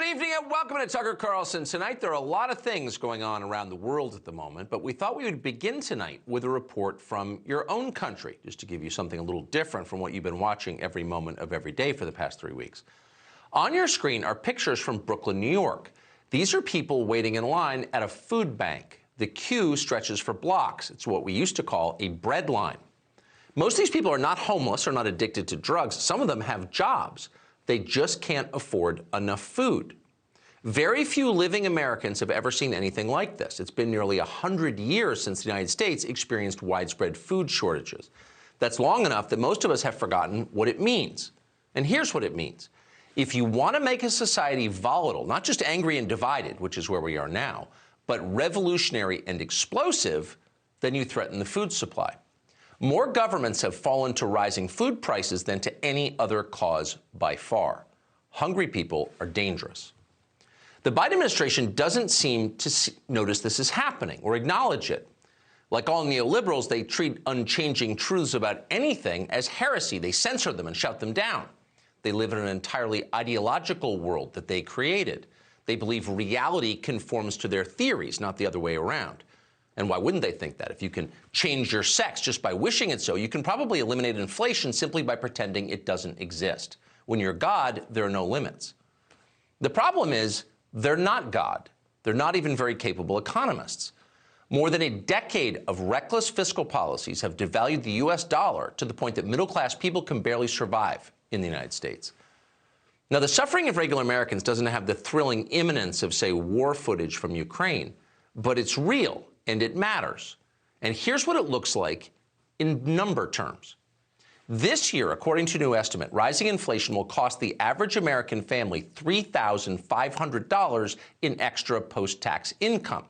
evening and welcome to Tucker Carlson. Tonight, there are a lot of things going on around the world at the moment, but we thought we would begin tonight with a report from your own country, just to give you something a little different from what you've been watching every moment of every day for the past 3 weeks. On your screen are pictures from Brooklyn, New York. These are people waiting in line at a food bank. The queue stretches for blocks. It's what we used to call a bread line. Most of these people are not homeless or not addicted to drugs. Some of them have jobs. They just can't afford enough food. Very few living Americans have ever seen anything like this. It's been nearly 100 years since the United States experienced widespread food shortages. That's long enough that most of us have forgotten what it means. And here's what it means. If you want to make a society volatile, not just angry and divided, which is where we are now, but revolutionary and explosive, then you threaten the food supply. More governments have fallen to rising food prices than to any other cause by far. Hungry people are dangerous. The Biden administration doesn't seem to notice this is happening or acknowledge it. Like all neoliberals, they treat unchanging truths about anything as heresy. They censor them and shout them down. They live in an entirely ideological world that they created. They believe reality conforms to their theories, not the other way around. And why wouldn't they think that? If you can change your sex just by wishing it so, you can probably eliminate inflation simply by pretending it doesn't exist. When you're God, there are no limits. The problem is, they're not God. They're not even very capable economists. More than a decade of reckless fiscal policies have devalued the U.S. dollar to the point that middle-class people can barely survive in the United States. Now, the suffering of regular Americans doesn't have the thrilling imminence of, say, war footage from Ukraine, but it's real. And it matters. And here's what it looks like in number terms. This year, according to a new estimate, rising inflation will cost the average American family $3,500 in extra post-tax income.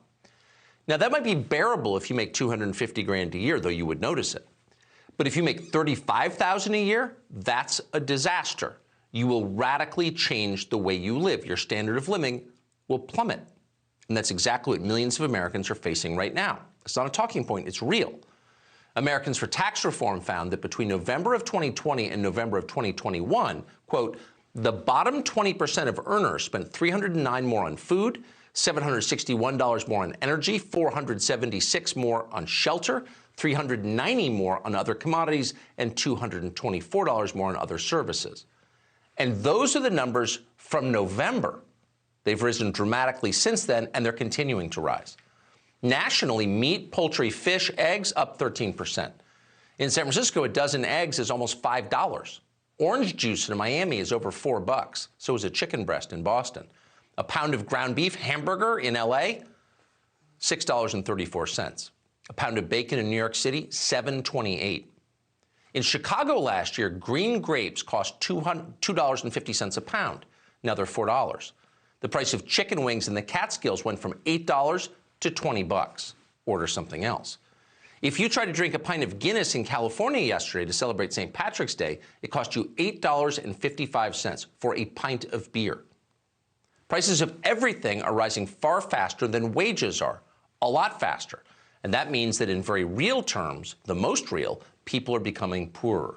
Now, that might be bearable if you make $250,000 a year, though you would notice it. But if you make $35,000 a year, that's a disaster. You will radically change the way you live. Your standard of living will plummet. And that's exactly what millions of Americans are facing right now. It's not a talking point, it's real. Americans for Tax Reform found that between November of 2020 and November of 2021, quote, the bottom 20% of earners spent $309 more on food, $761 more on energy, $476 more on shelter, $390 more on other commodities, and $224 more on other services. And those are the numbers from November. They've risen dramatically since then, and they're continuing to rise. Nationally, meat, poultry, fish, eggs up 13%. In San Francisco, a dozen eggs is almost $5. Orange juice in Miami is over $4. So is a chicken breast in Boston. A pound of ground beef hamburger in LA, $6.34. A pound of bacon in New York City, $7.28. In Chicago last year, green grapes cost $2.50 a pound. Now they're $4. The price of chicken wings in the Catskills went from $8 to $20. Order something else. If you tried to drink a pint of Guinness in California yesterday to celebrate St. Patrick's Day, it cost you $8.55 for a pint of beer. Prices of everything are rising far faster than wages are, a lot faster. And that means that in very real terms, the most real, people are becoming poorer.